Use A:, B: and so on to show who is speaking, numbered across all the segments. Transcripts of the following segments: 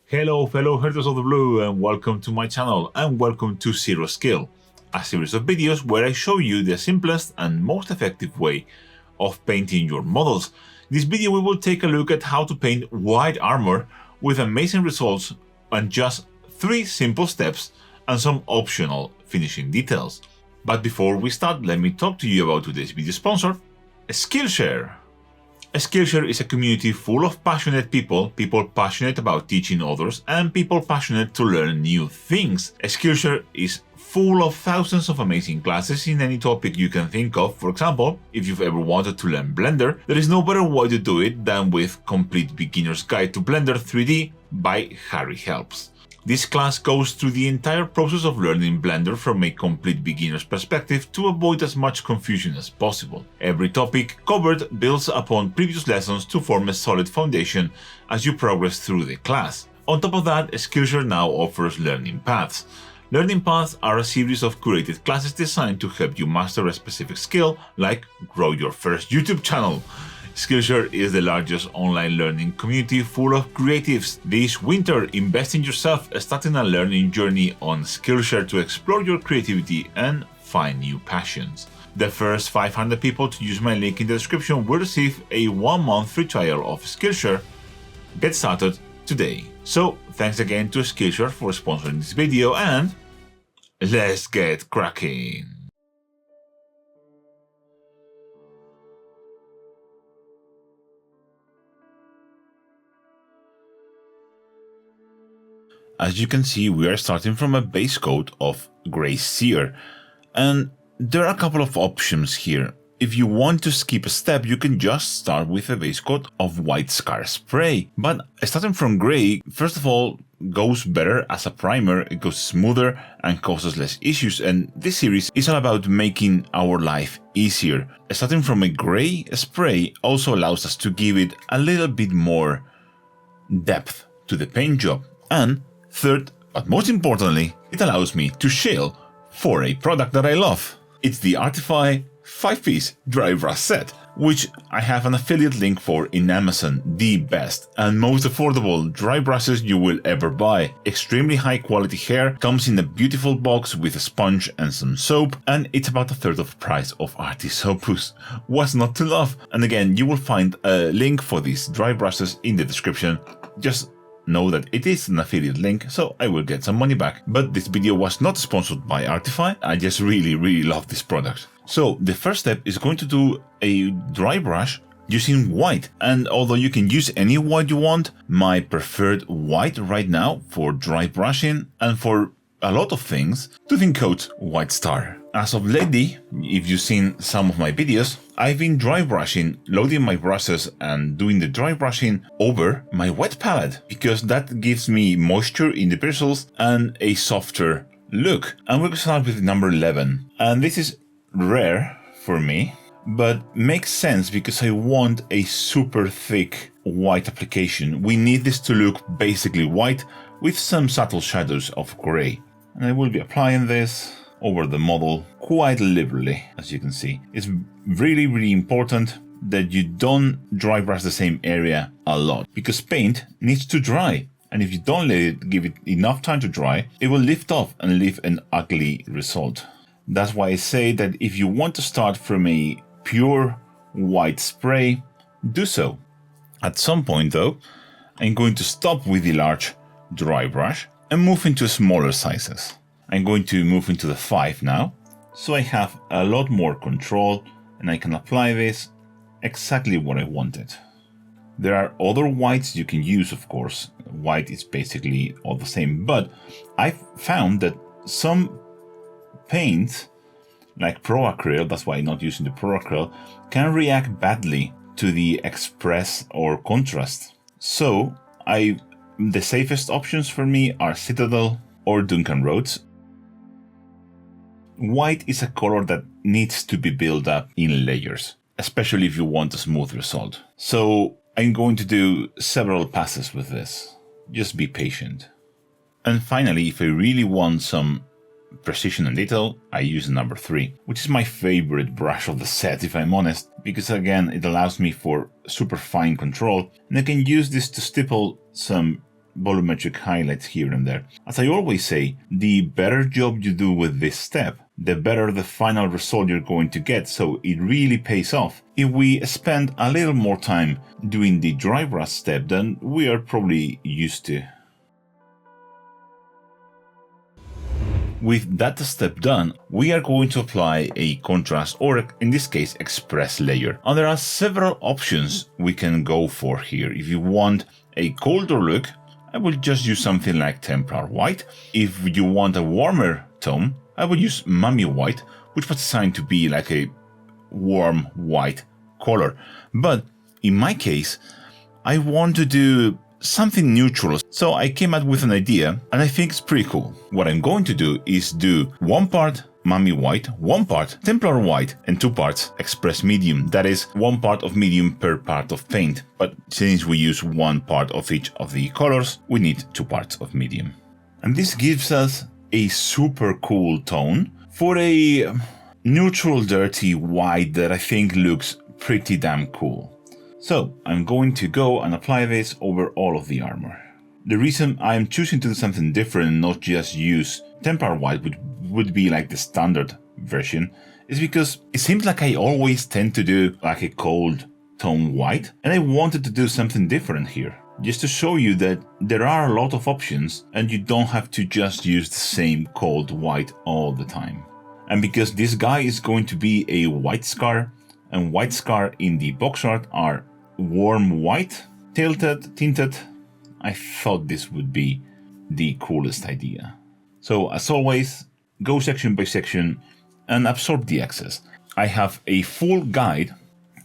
A: Hello fellow Hunters of the Blue, and welcome to my channel, and welcome to Zero Skill, a series of videos where I show you the simplest and most effective way of painting your models. In this video we will take a look at how to paint white armor with amazing results and just 3 simple steps and some optional finishing details. But before we start, let me talk to you about today's video sponsor, Skillshare. Skillshare is a community full of passionate people passionate about teaching others, and people passionate to learn new things. Skillshare is full of thousands of amazing classes in any topic you can think of. For example, if you've ever wanted to learn Blender, there is no better way to do it than with Complete Beginner's Guide to Blender 3D by Harry Helps. This class goes through the entire process of learning Blender from a complete beginner's perspective to avoid as much confusion as possible. Every topic covered builds upon previous lessons to form a solid foundation as you progress through the class. On top of that, Skillshare now offers learning paths. Learning paths are a series of curated classes designed to help you master a specific skill, like grow your first YouTube channel. Skillshare is the largest online learning community full of creatives. This winter, invest in yourself, starting a learning journey on Skillshare to explore your creativity and find new passions. The first 500 people to use my link in the description will receive a 1-month free trial of Skillshare. Get started today. So, thanks again to Skillshare for sponsoring this video, and let's get cracking. As you can see, we are starting from a base coat of grey sear, and there are a couple of options here. If you want to skip a step, you can just start with a base coat of white scar spray. But starting from grey, first of all, goes better as a primer, it goes smoother and causes less issues, and this series is all about making our life easier. Starting from a grey spray also allows us to give it a little bit more depth to the paint job. And third, but most importantly, it allows me to shill for a product that I love. It's the ARTIFY 5-piece dry brush set, which I have an affiliate link for in Amazon. The best and most affordable dry brushes you will ever buy. Extremely high quality hair, comes in a beautiful box with a sponge and some soap, and it's about 1/3 of the price of Artisopus. What's not to love? And again, you will find a link for these dry brushes in the description. Just know that it is an affiliate link, so I will get some money back. But this video was not sponsored by ARTIFY, I just really love this product. So the first step is going to do a dry brush using white, and although you can use any white you want, my preferred white right now for dry brushing and for a lot of things, toothing coat white star. As of lately, if you've seen some of my videos, I've been dry brushing, loading my brushes and doing the dry brushing over my wet palette, because that gives me moisture in the bristles and a softer look. And we're going to start with number 11. And this is rare for me, but makes sense because I want a super thick white application. We need this to look basically white with some subtle shadows of grey. And I will be applying this over the model quite liberally, as you can see. It's really important that you don't dry brush the same area a lot, because paint needs to dry, and if you don't give it enough time to dry, it will lift off and leave an ugly result. That's why I say that if you want to start from a pure white spray, do so. At some point though, I'm going to stop with the large dry brush and move into smaller sizes. I'm going to move into the 5 now, so I have a lot more control and I can apply this exactly what I wanted. There are other whites you can use, of course. White is basically all the same, but I've found that some paints, like Pro Acryl, that's why I'm not using the Pro Acryl, can react badly to the express or contrast. So the safest options for me are Citadel or Duncan Rhodes. White is a color that needs to be built up in layers, especially if you want a smooth result. So I'm going to do several passes with this. Just be patient. And finally, if I really want some precision and detail, I use number 3, which is my favorite brush of the set, if I'm honest, because again, it allows me for super fine control, and I can use this to stipple some volumetric highlights here and there. As I always say, the better job you do with this step, the better the final result you're going to get, so it really pays off if we spend a little more time doing the dry brush step than we are probably used to. With that step done, we are going to apply a contrast, or in this case express layer. And there are several options we can go for here. If you want a colder look, I will just use something like Templar White. If you want a warmer tone, I will use Mummy White, which was designed to be like a warm white color. But in my case, I want to do something neutral, so I came up with an idea and I think it's pretty cool. What I'm going to do is do 1 part Mummy White, 1 part Templar White, and 2 parts Express Medium. That is 1 part of medium per part of paint, but since we use 1 part of each of the colors, we need 2 parts of medium. And this gives us a super cool tone for a neutral dirty white that I think looks pretty damn cool. So I'm going to go and apply this over all of the armor. The reason I'm choosing to do something different and not just use Templar White, which would be like the standard version, is because it seems like I always tend to do like a cold tone white, and I wanted to do something different here, just to show you that there are a lot of options and you don't have to just use the same cold white all the time. And because this guy is going to be a white scar, and white scar in the box art are warm white, tilted, tinted, I thought this would be the coolest idea. So as always, go section by section and absorb the excess. I have a full guide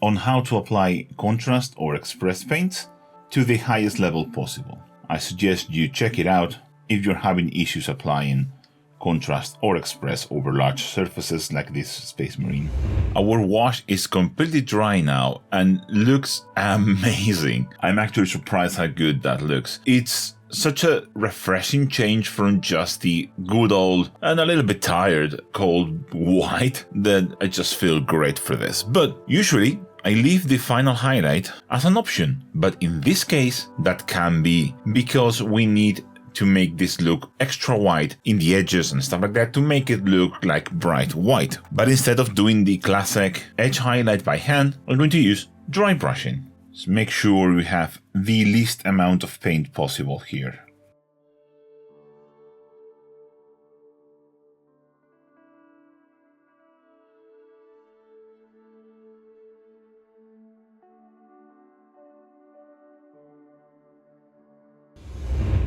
A: on how to apply contrast or express paints to the highest level possible. I suggest you check it out if you're having issues applying contrast or express over large surfaces like this Space Marine. Our wash is completely dry now and looks amazing. I'm actually surprised how good that looks. It's such a refreshing change from just the good old and a little bit tired cold white that I just feel great for this. But usually I leave the final highlight as an option, but in this case that can be because we need to make this look extra white in the edges and stuff like that to make it look like bright white. But instead of doing the classic edge highlight by hand, I'm going to use dry brushing. So make sure we have the least amount of paint possible here.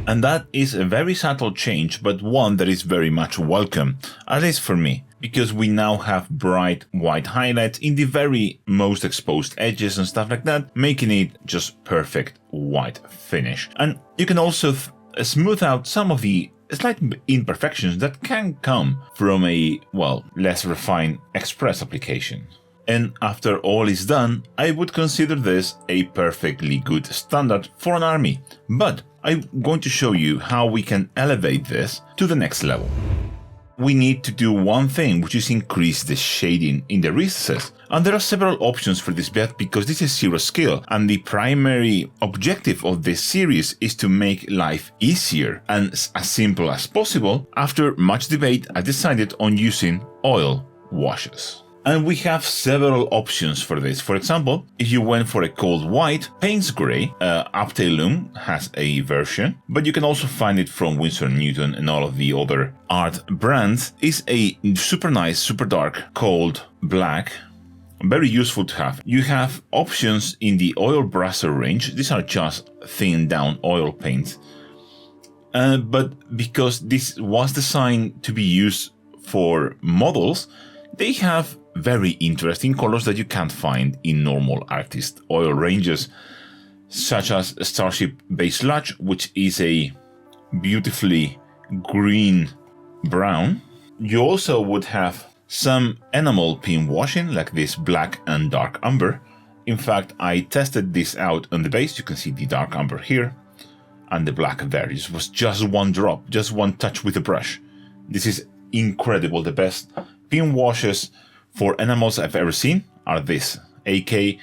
A: And that is a very subtle change, but one that is very much welcome, at least for me, because we now have bright white highlights in the very most exposed edges and stuff like that, making it just perfect white finish. And you can also smooth out some of the slight imperfections that can come from a, well, less refined express application. And after all is done, I would consider this a perfectly good standard for an army. But I'm going to show you how we can elevate this to the next level. We need to do one thing, which is increase the shading in the recesses. And there are several options for this build because this is zero skill, and the primary objective of this series is to make life easier and as simple as possible. After much debate, I decided on using oil washes. And we have several options for this. For example, if you went for a cold white, Payne's Grey, Uptailum has a version, but you can also find it from Winsor & Newton and all of the other art brands, is a super nice, super dark, cold black. Very useful to have. You have options in the oil brusher range. These are just thinned down oil paints. But because this was designed to be used for models, they have very interesting colors that you can't find in normal artist oil ranges, such as Starship Base Sludge, which is a beautifully green brown. You also would have some enamel pin washing like this black and dark umber. In fact, I tested this out on the base. You can see the dark umber here and the black there. It was just one drop, just one touch with a brush. This is incredible. The best pin washes for enamels I've ever seen are this, AK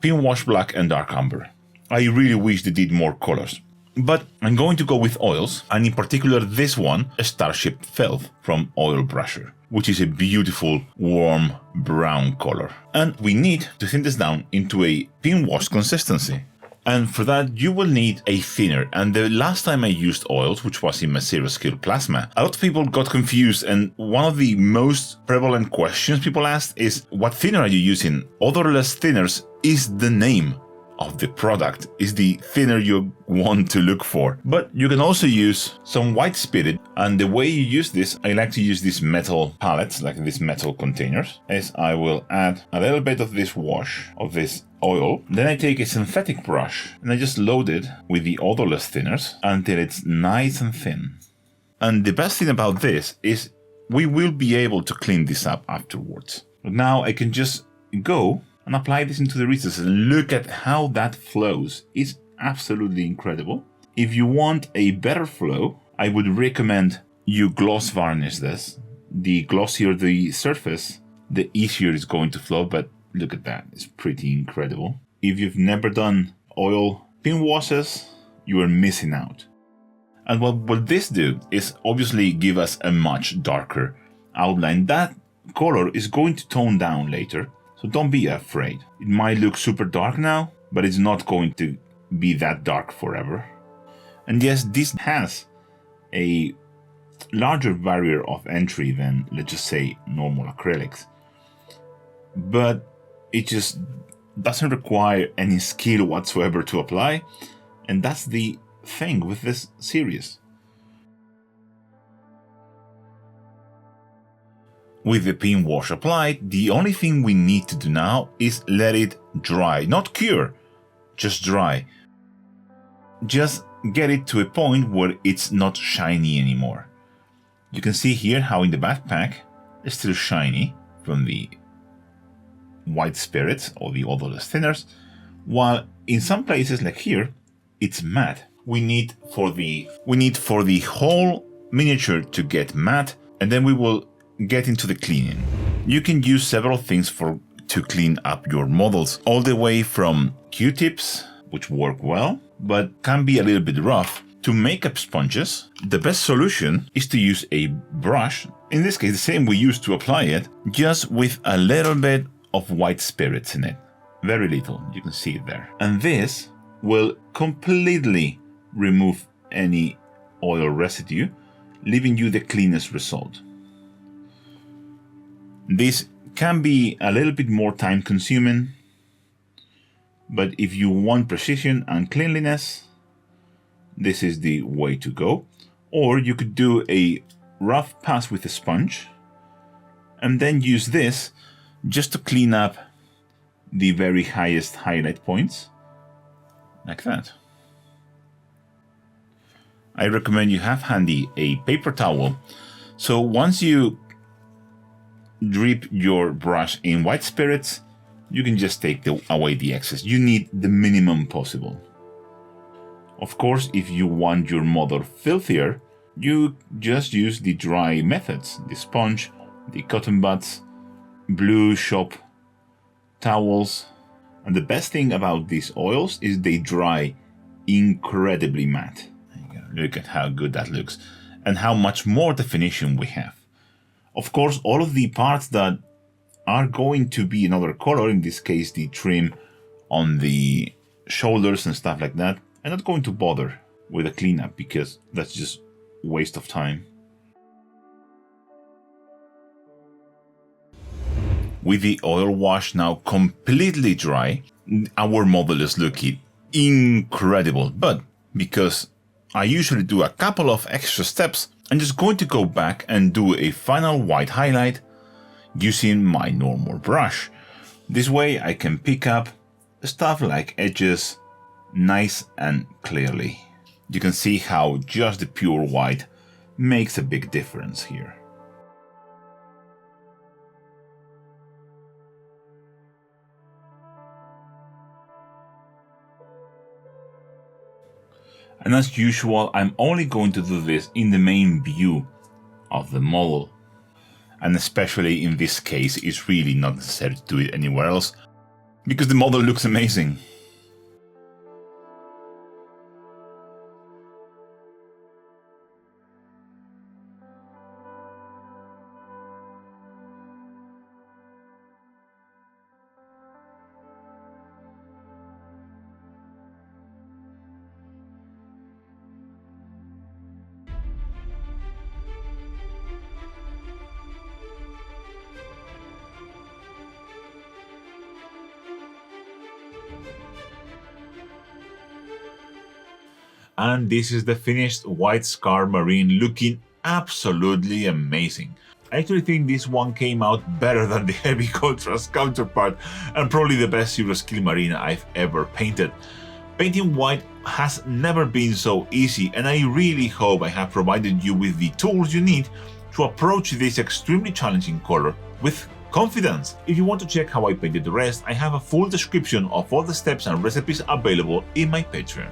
A: Pin Wash Black and Dark Umber. I really wish they did more colors. But I'm going to go with oils, and in particular this one, a Starship Filth from Oil Brusher, which is a beautiful warm brown color. And we need to thin this down into a pin wash consistency. And for that you will need a thinner, and the last time I used oils, which was in my Zero Scale Plasma, a lot of people got confused, and one of the most prevalent questions people asked is, what thinner are you using? Odorless thinners is the name of the product, is the thinner you want to look for. But you can also use some white spirit, and the way you use this, I like to use these metal pallets, like these metal containers, is I will add a little bit of this wash, of this oil, then I take a synthetic brush and I just load it with the odorless thinners until it's nice and thin. And the best thing about this is we will be able to clean this up afterwards. But now I can just go and apply this into the recesses and look at how that flows. It's absolutely incredible. If you want a better flow, I would recommend you gloss varnish this. The glossier the surface, the easier it's going to flow, but look at that, it's pretty incredible. If you've never done oil pin washes, you are missing out. And what will this do is obviously give us a much darker outline. That color is going to tone down later, so don't be afraid. It might look super dark now, but it's not going to be that dark forever. And yes, this has a larger barrier of entry than, let's just say, normal acrylics. But it just doesn't require any skill whatsoever to apply, and that's the thing with this series. With the pin wash applied, the only thing we need to do now is let it dry. Not cure, just dry. Just get it to a point where it's not shiny anymore. You can see here how in the backpack it's still shiny from the white spirits or the odorless thinners, while in some places like here it's matte. We need for the whole miniature to get matte, and then we will get into the cleaning. You can use several things to clean up your models, all the way from Q-tips, which work well but can be a little bit rough, to makeup sponges. The best solution is to use a brush, in this case the same we used to apply it, just with a little bit of white spirits in it. Very little, you can see it there. And this will completely remove any oil residue, leaving you the cleanest result. This can be a little bit more time consuming, but if you want precision and cleanliness, this is the way to go. Or you could do a rough pass with a sponge and then use this just to clean up the very highest highlight points, like that. I recommend you have handy a paper towel, so once you drip your brush in white spirits, you can just take away the excess. You need the minimum possible. Of course, if you want your model filthier, you just use the dry methods, the sponge, the cotton buds, blue shop towels. And the best thing about these oils is they dry incredibly matte. Look at how good that looks and how much more definition we have. Of course, all of the parts that are going to be another color, in this case the trim on the shoulders and stuff like that, I'm not going to bother with a cleanup because that's just waste of time. With the oil wash now completely dry, our model is looking incredible. But because I usually do a couple of extra steps, I'm just going to go back and do a final white highlight using my normal brush. This way I can pick up stuff like edges nice and clearly. You can see how just the pure white makes a big difference here. And as usual, I'm only going to do this in the main view of the model. And especially in this case, it's really not necessary to do it anywhere else, because the model looks amazing. And this is the finished white Scar Marine, looking absolutely amazing. I actually think this one came out better than the heavy contrast counterpart, and probably the best Zero Skill Marine I've ever painted. Painting white has never been so easy, and I really hope I have provided you with the tools you need to approach this extremely challenging color with confidence. If you want to check how I painted the rest, I have a full description of all the steps and recipes available in my Patreon.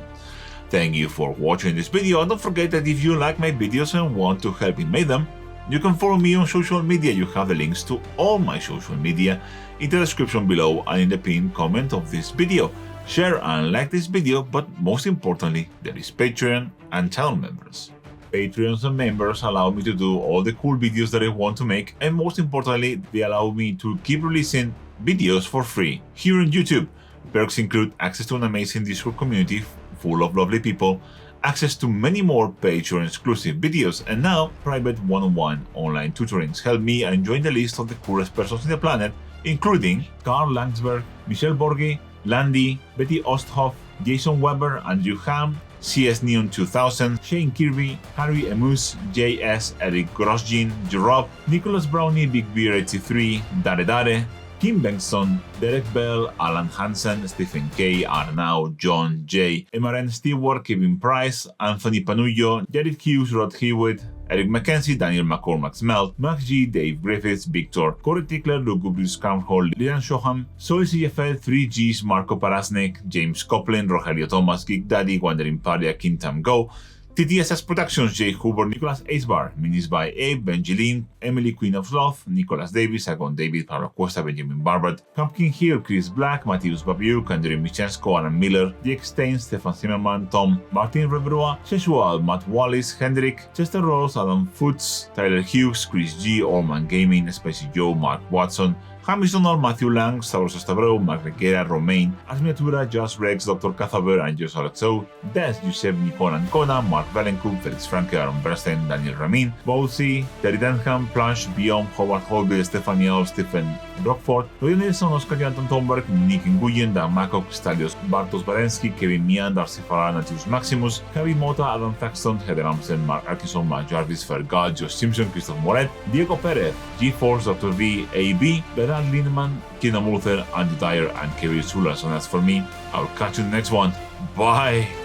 A: Thank you for watching this video, and don't forget that if you like my videos and want to help me make them, you can follow me on social media. You have the links to all my social media in the description below and in the pinned comment of this video. Share and like this video, but most importantly, there is Patreon and channel members. Patreons and members allow me to do all the cool videos that I want to make, and most importantly, they allow me to keep releasing videos for free here on YouTube. Perks include access to an amazing Discord community full of lovely people, access to many more Patreon exclusive videos, and now private one-on-one online tutorings. Help me and join the list of the coolest persons in the planet, including Karl Langsberg, Michelle Borghi, Landy, Betty Osthoff, Jason Weber, Andrew Ham, CS Neon 2000, Shane Kirby, Harry Emus, JS, Eric Grosjean, Jerob, Nicholas Brownie, Big Beer 83, Dare Dare, Kim Bengtsson, Derek Bell, Alan Hansen, Stephen K, Arnau, John J, Emaren Stewart, Kevin Price, Anthony Panullo, Jared Hughes, Rod Hewitt, Eric McKenzie, Daniel McCormack Smelt, Max G, Dave Griffiths, Victor, Corey Tickler, Lugubrious Camhall, Lian Shoham, Soy CFL, 3Gs, Marco Parasnik, James Copeland, Rogelio Thomas, Geek Daddy, Wandering Paria, Kintam Go, TTSS Productions, Jay Huber, Nicholas Acebar, Minis by Abe, Benjeline, Emily Queen of Sloth, Nicholas Davis, Agon David, Pablo Cuesta, Benjamin Barbart, Pumpkin Hill, Chris Black, Matthias Babiuk, Andrew Michensko, Aaron Miller, Dick Stein, Stefan Zimmerman, Tom, Martin Rebrua, Sheshual, Matt Wallis, Hendrik, Chester Rose, Adam Foots, Tyler Hughes, Chris G, Allman Gaming, Spicy Joe, Mark Watson, Hamish Donald, Matthew Lang, Stavros Stavro, Mark Reguera, Romain, Asmiatura, Josh Rex, Dr. Cathaber, and Jos Alexo, Des, Josep Nicole Ancona, Mark Valencourt, Felix Franke, Aaron Bernstein, Daniel Ramin, Bowsy, Terry Denham, Planche, Beyond, Howard Holby, Stephanie All, Stephen Rockford, Roy Nilsson, Oscar Janton Thomberg, Nick Nguyen, Dan Makok, Stalios Bartos Barensky, Kevin Mian, Darcy Farah, Natius Maximus, Javi Mota, Adam Thaxton, Heather Amsen, Mark Atkinson, Matt Jarvis, Fergal, Josh Simpson, Christoph Moret, Diego Perez, G-Force, Dr. V, AB, Berard Lindemann, Kina Multher, Andy Dyer, and Kevin Sula. So that's for me. I'll catch you in the next one. Bye!